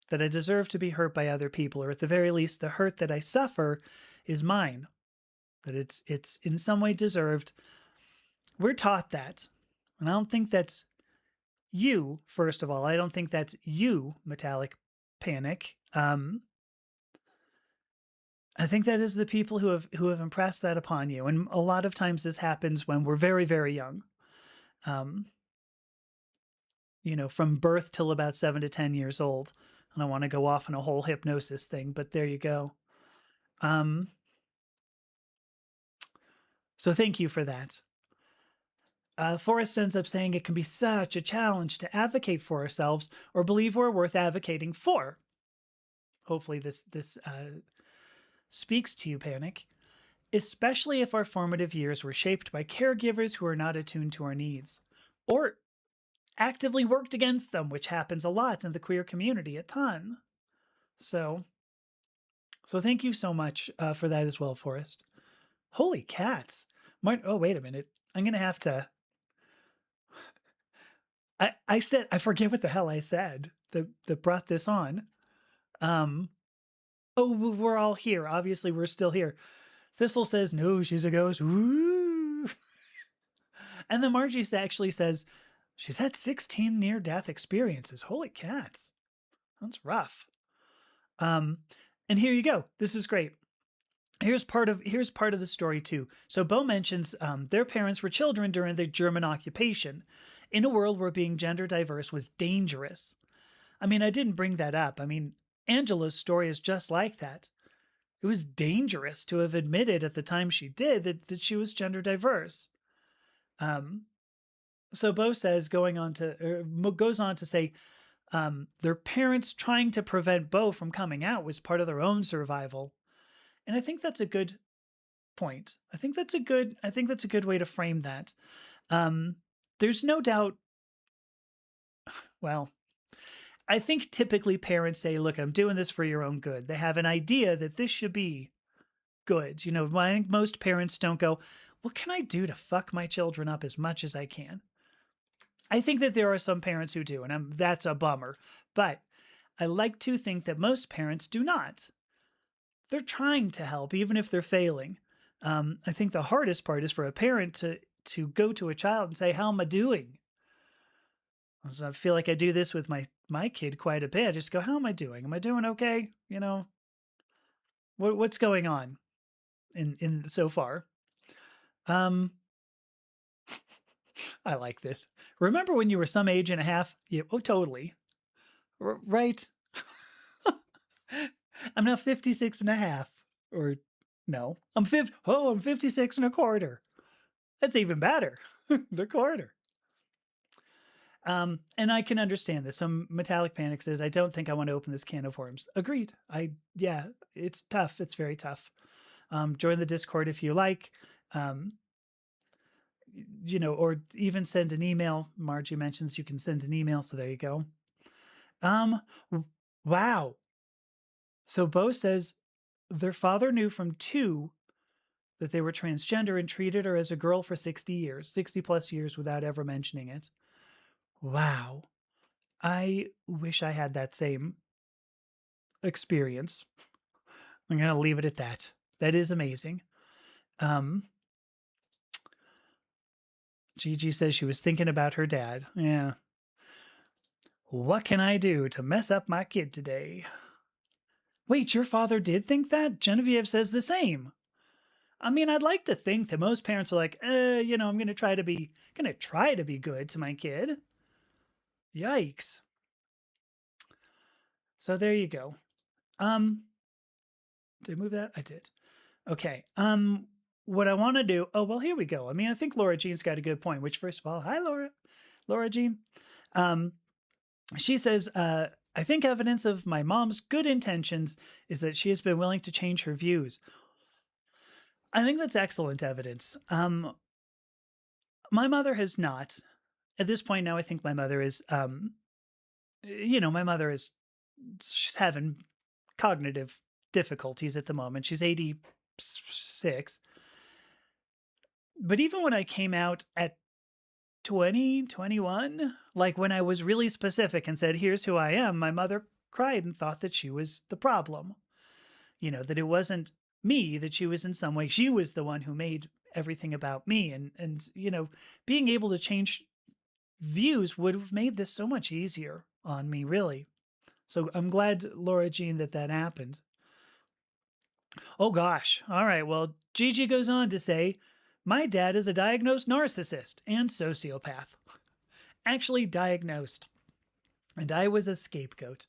that I deserve to be hurt by other people, or at the very least, the hurt that I suffer is mine, that it's in some way deserved. We're taught that. And I don't think that's you, first of all. I don't think that's you, Metallic Panic. I think that is the people who have impressed that upon you. And a lot of times this happens when we're very, very young. Um, from birth till about 7 to 10 years old. And I want to go off on a whole hypnosis thing, but there you go. So thank you for that. Forrest ends up saying it can be such a challenge to advocate for ourselves or believe we're worth advocating for. Hopefully this speaks to you, Panic. Especially if our formative years were shaped by caregivers who are not attuned to our needs. Or actively worked against them, which happens a lot in the queer community, a ton. So thank you so much for that as well, Forrest. Holy cats. Oh, wait a minute. I'm going to have to. I said, I forget what the hell I said that brought this on. Oh, we're all here. Obviously, we're still here. Thistle says, no, she's a ghost. Woo. And then Margie actually says, she's had 16 near-death experiences. Holy cats. That's rough. And here you go. This is great. Here's part of the story too. So Bo mentions their parents were children during the German occupation, in a world where being gender diverse was dangerous. I mean, I didn't bring that up. I mean, Angela's story is just like that. It was dangerous to have admitted at the time she did that she was gender diverse. So Bo says, goes on to say, their parents trying to prevent Bo from coming out was part of their own survival. And I think that's a good point. I think that's a good way to frame that. There's no doubt. Well, I think typically parents say, look, I'm doing this for your own good. They have an idea that this should be good. I think most parents don't go, what can I do to fuck my children up as much as I can? I think that there are some parents who do, and that's a bummer. But I like to think that most parents do not. They're trying to help, even if they're failing. I think the hardest part is for a parent to go to a child and say, how am I doing? So I feel like I do this with my kid quite a bit. I just go, how am I doing? Am I doing okay? What's going on in so far? I like this. Remember when you were some age and a half? Yeah, oh, totally. Right. I'm now 56 and a half. Or no, I'm 56 and a quarter. That's even better. The quarter. And I can understand this. Some Metallic Panic says, I don't think I want to open this can of worms. Agreed. Yeah, it's tough. It's very tough. Join the Discord if you like. Or even send an email. Margie mentions you can send an email, so there you go. Wow. So Bo says their father knew from 2 that they were transgender and treated her as a girl for 60 plus years without ever mentioning it. Wow. I wish I had that same experience. I'm going to leave it at that. That is amazing. Gigi says she was thinking about her dad. Yeah. What can I do to mess up my kid today? Wait, your father did think that? Genevieve says the same. I mean, I'd like to think that most parents are like, I'm gonna try to be good to my kid. Yikes. So there you go. Um, did I move that? I did. Okay. What I want to do. Oh well, here we go. I mean, I think Laura Jean's got a good point. Which, first of all, hi Laura Jean. Um, she says, I think evidence of my mom's good intentions is that she has been willing to change her views. I think that's excellent evidence. My mother has not. At this point now, I think my mother is, my mother is, she's having cognitive difficulties at the moment. She's 86. But even when I came out at 2021, like when I was really specific and said, here's who I am, my mother cried and thought that she was the problem. That it wasn't me, that she was in some way, she was the one who made everything about me. And being able to change views would have made this so much easier on me, really. So I'm glad, Laura Jean, that happened. Oh gosh. All right. Well, Gigi goes on to say, my dad is a diagnosed narcissist and sociopath. Actually diagnosed. And I was a scapegoat.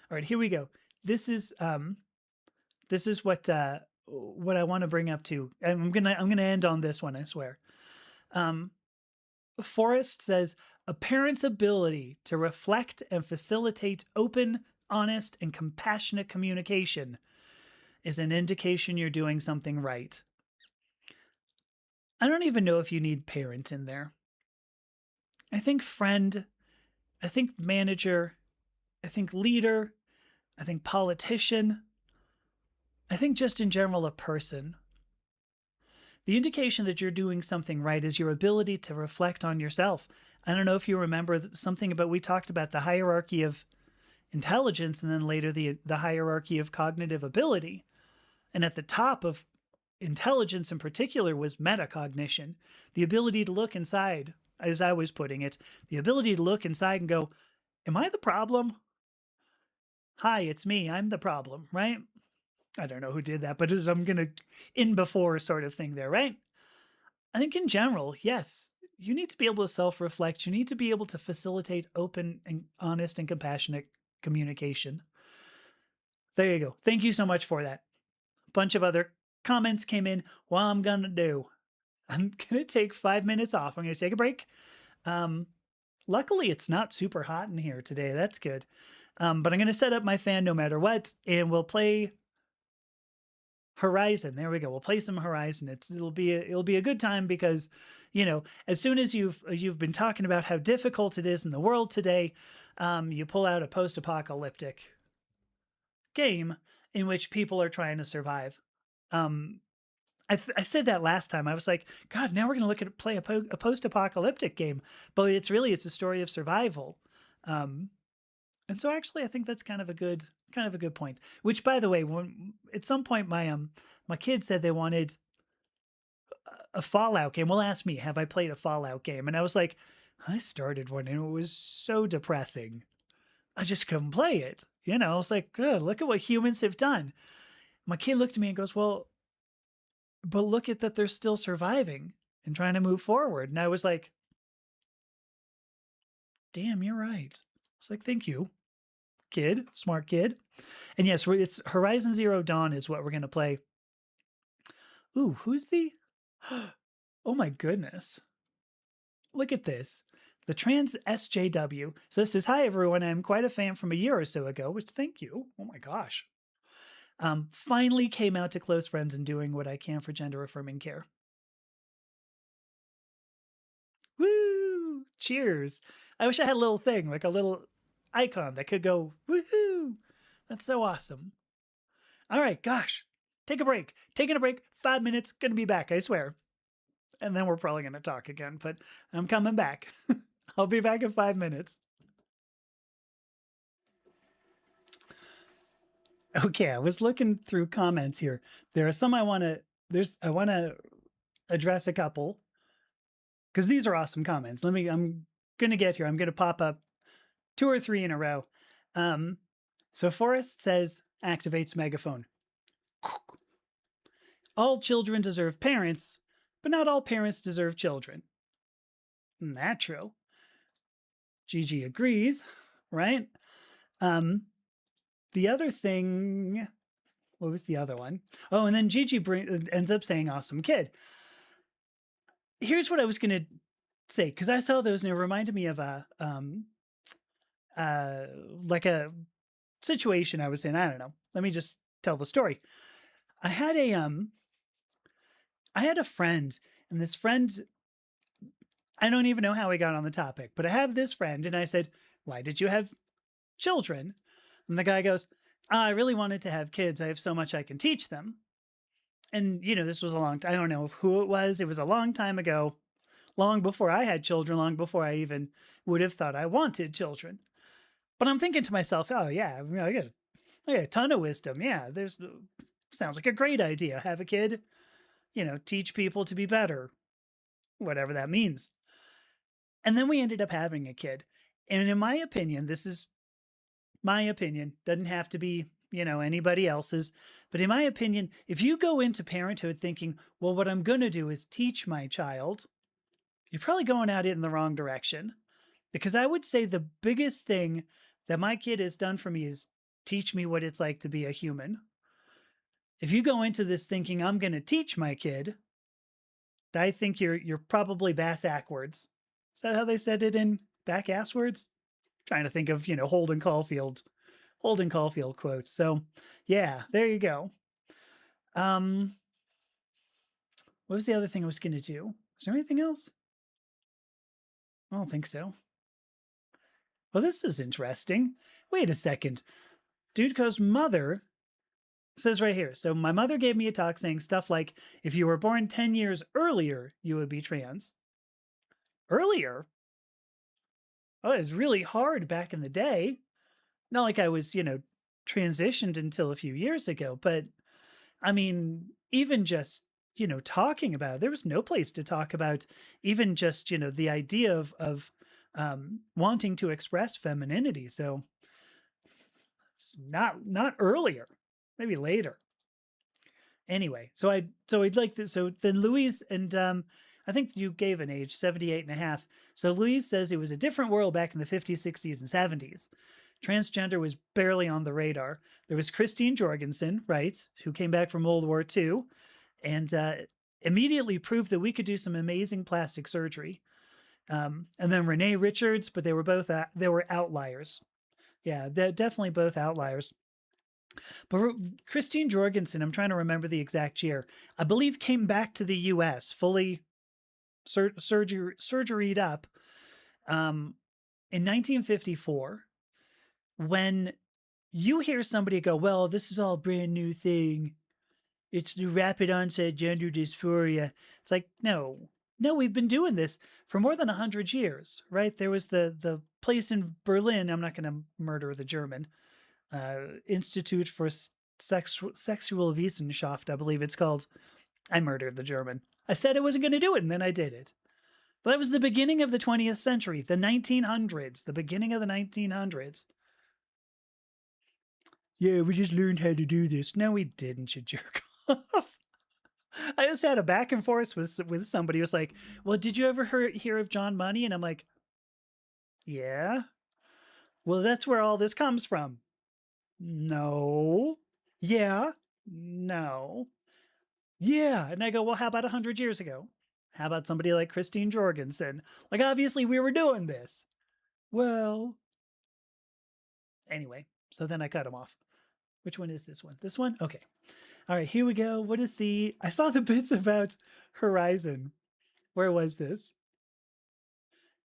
All right, here we go. This is what I want to bring up too. And I'm gonna end on this one, I swear. Forrest says a parent's ability to reflect and facilitate open, honest, and compassionate communication is an indication you're doing something right. I don't even know if you need parent in there. I think friend, I think manager, I think leader, I think politician, I think just in general a person. The indication that you're doing something right is your ability to reflect on yourself. I don't know if you remember something about, we talked about the hierarchy of intelligence and then later the hierarchy of cognitive ability. And at the top of intelligence in particular was metacognition, the ability to look inside, as I was putting it, the ability to look inside and go, am I the problem? Hi, it's me. I'm the problem, right? I don't know who did that, but I'm going to in before sort of thing there, right? I think in general, yes, you need to be able to self reflect. You need to be able to facilitate open and honest and compassionate communication. There you go. Thank you so much for that. A bunch of other comments came in. What I'm going to do, I'm going to take 5 minutes off. I'm going to take a break. Luckily, it's not super hot in here today. That's good. But I'm going to set up my fan no matter what, and we'll play Horizon. There we go. We'll play some Horizon. It'll be a good time because, as soon as you've been talking about how difficult it is in the world today, you pull out a post-apocalyptic game in which people are trying to survive. I said that last time. I was like, God, now we're going to play a post-apocalyptic game, but it's a story of survival. And so actually, I think that's kind of a good point. Which, by the way, when at some point my kids said they wanted a Fallout game. Well, ask me, have I played a Fallout game? And I was like, I started one and it was so depressing. I just couldn't play it. I was like, look at what humans have done. My kid looked at me and goes, well, but look at that, they're still surviving and trying to move forward. And I was like, damn, you're right. It's like, thank you, kid, smart kid. And yes, it's Horizon Zero Dawn is what we're going to play. Ooh, who's the... Oh my goodness. Look at this. The Trans SJW. So this is, hi everyone, I'm quite a fan from a year or so ago, which thank you. Oh my gosh. Finally came out to close friends and doing what I can for gender affirming care. Woo! Cheers. I wish I had a little thing, like a little icon that could go, woohoo! That's so awesome. All right, gosh. Take a break. Taking a break. 5 minutes. Gonna be back, I swear. And then we're probably gonna talk again, but I'm coming back. I'll be back in 5 minutes. Okay, I was looking through comments here. There are some I want to address a couple because these are awesome comments. I'm going to get here. I'm going to pop up two or three in a row. Um, so Forrest says, activates megaphone. All children deserve parents, but not all parents deserve children. That true. Gigi agrees, right? Um, the other thing, what was the other one? Oh, and then Gigi ends up saying awesome kid. Here's what I was going to say, because I saw those and it reminded me of uh, like a situation I was in. I don't know. Let me just tell the story. I had a I had a friend, and this friend, I don't even know how we got on the topic, but I have this friend, and I said, "Why did you have children?" And the guy goes, "I really wanted to have kids. I have so much I can teach them." And this was a long time. I don't know who it was. It was a long time ago, long before I had children, long before I even would have thought I wanted children. But I'm thinking to myself, oh yeah, I got a ton of wisdom. Yeah, there's sounds like a great idea. Have a kid, teach people to be better, whatever that means. And then we ended up having a kid. And in my opinion, this is my opinion, doesn't have to be, anybody else's. But in my opinion, if you go into parenthood thinking, well, what I'm going to do is teach my child, you're probably going at it in the wrong direction. Because I would say the biggest thing that my kid has done for me is teach me what it's like to be a human. If you go into this thinking I'm going to teach my kid, I think you're probably bass ackwards. Is that how they said it in back asswards? Trying to think of, Holden Caulfield quote. So, yeah, there you go. Um what was the other thing I was going to do? Is there anything else? I don't think so. Well, this is interesting. Wait a second. Dudeco's mother says right here. So my mother gave me a talk saying stuff like, if you were born 10 years earlier, you would be trans. Earlier? Oh, it was really hard back in the day. Not like I was, transitioned until a few years ago, but I mean, even just, talking about it, there was no place to talk about even just, the idea of wanting to express femininity. So it's not earlier, maybe later. Anyway, so I'd like this. So then Louise and I think you gave an age 78 and a half. So Louise says it was a different world back in the 50s, 60s, and 70s. Transgender was barely on the radar. There was Christine Jorgensen, right, who came back from World War II and immediately proved that we could do some amazing plastic surgery. And then Renee Richards, but they were outliers. Yeah, they're definitely both outliers. But Christine Jorgensen, I'm trying to remember the exact year, I believe came back to the US fully surgeried up in 1954. When you hear somebody go, well, this is all a brand new thing. It's the rapid onset gender dysphoria. It's like, no, we've been doing this for more than 100 years, right? There was the place in Berlin, I'm not going to murder the German, Institute for Sexual Wissenschaft, I believe it's called. I murdered the German. I said I wasn't going to do it, and then I did it. But that was the beginning of the 20th century, the 1900s, the beginning of the 1900s. Yeah, we just learned how to do this. No, we didn't, you jerk off. I just had a back and forth with somebody who was like, well, did you ever hear of John Money? And I'm like, yeah. Well, that's where all this comes from. No. Yeah. No. Yeah. And I go, well, how about 100 years ago? How about somebody like Christine Jorgensen? Like, obviously, we were doing this. Well, anyway, so then I cut him off. Which one is this one? This one? Okay. All right, here we go. What is I saw the bits about Horizon. Where was this?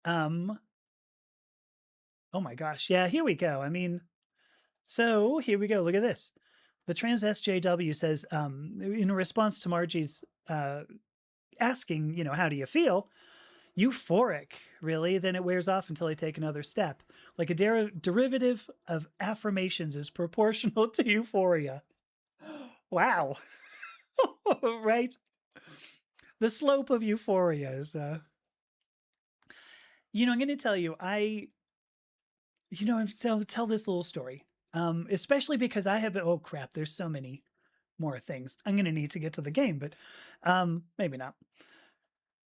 Oh my gosh. Yeah, here we go. I mean, so here we go. Look at this. The trans SJW says, in response to Margie's asking, how do you feel? Euphoric, really. Then it wears off until I take another step. Like a derivative of affirmations is proportional to euphoria. Wow. Right? The slope of euphoria is I'm going to tell you, I'll tell this little story. Especially because I have, oh crap, there's so many more things. I'm going to need to get to the game, but maybe not.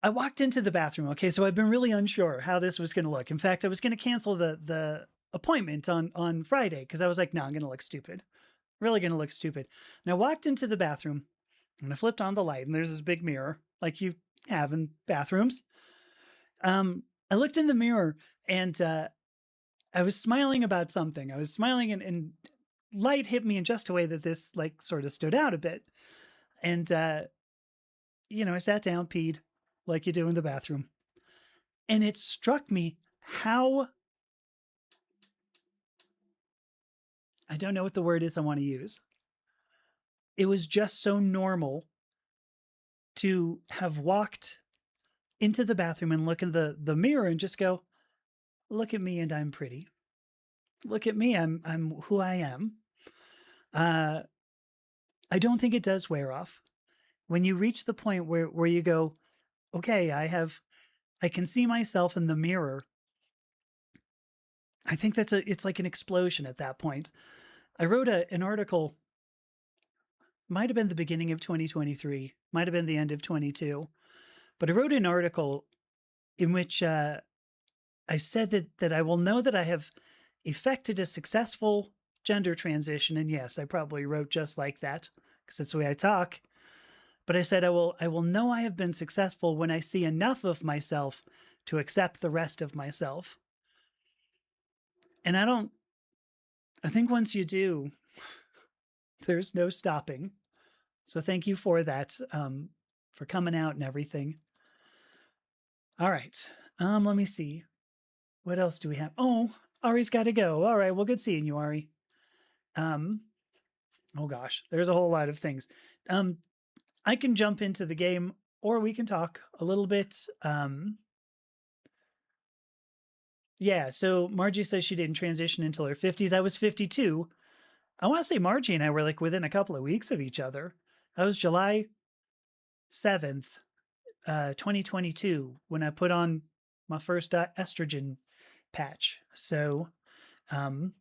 I walked into the bathroom. Okay, so I've been really unsure how this was going to look. In fact, I was going to cancel the appointment on Friday because I was like, no, I'm going to look stupid. Really going to look stupid. And I walked into the bathroom and I flipped on the light, and there's this big mirror like you have in bathrooms. I looked in the mirror and I was smiling about something. I was smiling, and light hit me in just a way that this like sort of stood out a bit. And I sat down, peed like you do in the bathroom. And it struck me how, I don't know what the word is I want to use. It was just so normal to have walked into the bathroom and look in the mirror and just go, look at me and I'm pretty. Look at me, I'm who I am. Uh, I don't think it does wear off. When you reach the point where you go, okay, I can see myself in the mirror. I think it's like an explosion at that point. I wrote an article, might have been the beginning of 2023, might have been the end of 22, but I wrote an article in which I said that I will know that I have effected a successful gender transition. And yes, I probably wrote just like that because that's the way I talk. But I said I will know I have been successful when I see enough of myself to accept the rest of myself. And I think once you do, there's no stopping. So thank you for that, for coming out and everything. All right. Let me see. What else do we have? Oh, Ari's got to go. All right. Well, good seeing you, Ari. Um, oh gosh, there's a whole lot of things. Um, I can jump into the game, or we can talk a little bit. Yeah. So Margie says she didn't transition until her 50s. I was 52. I want to say Margie and I were like within a couple of weeks of each other. That was July 7th, 2022, when I put on my first estrogen patch. So, um,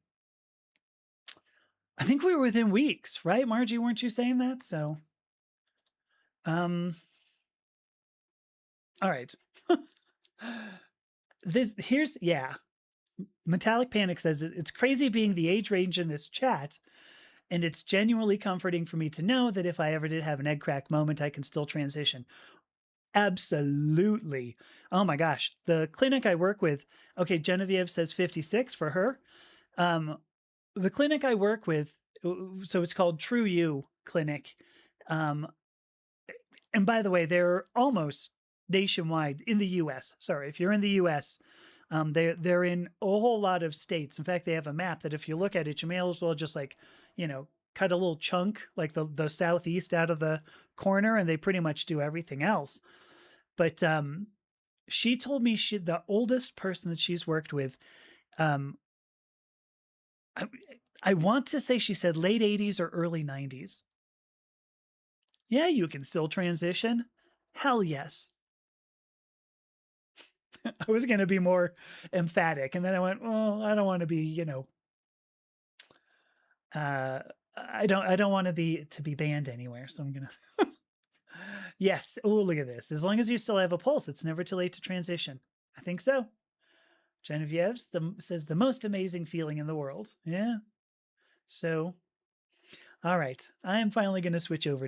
I think we were within weeks, right? Margie, weren't you saying that? So, um, all right. Yeah. Metallic Panic says it's crazy being the age range in this chat, and it's genuinely comforting for me to know that if I ever did have an egg crack moment, I can still transition. Absolutely. Oh my gosh. The clinic I work with, okay, Genevieve says 56 for her. The clinic I work with, so it's called True You Clinic. Um, and by the way, they're almost nationwide in the US. Sorry, if you're in the US, they're in a whole lot of states. In fact, they have a map that if you look at it, you may as well just like, cut a little chunk like the southeast out of the corner, and they pretty much do everything else. But she told me the oldest person that she's worked with, um, I, I want to say she said late 80s or early 90s. Yeah, you can still transition. Hell yes. I was going to be more emphatic, and then I went, well, I don't want to be, uh, I don't want to be banned anywhere, so I'm gonna. Yes. Oh, look at this. As long as you still have a pulse, it's never too late to transition. I think so. Genevieve says the most amazing feeling in the world. Yeah. So, all right. I am finally going to switch over to